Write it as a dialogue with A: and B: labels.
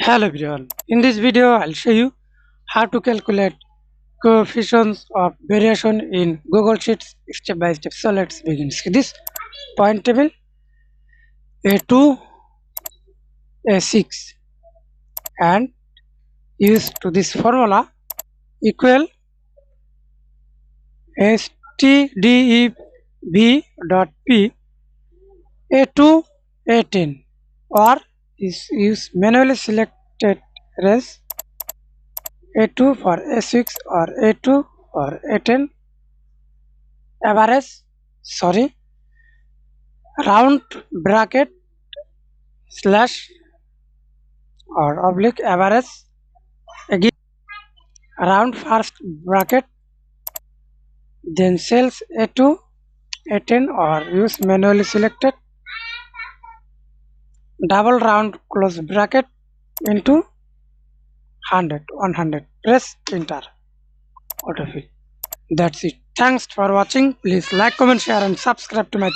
A: Hello everyone. In this video, I'll show you how to calculate coefficients of variation in Google Sheets step by step. So let's begin. See this point table A2, A6 and use to this formula equal STDEV.P A2, A10 or is use manually selected res A2 for A6 or A2 or A10 average round bracket slash or oblique average again round first bracket then cells A2 A10 or use manually selected double round close bracket into 100 press enter autofill. That's it. Thanks for watching. Please like, comment, share and subscribe to my channel.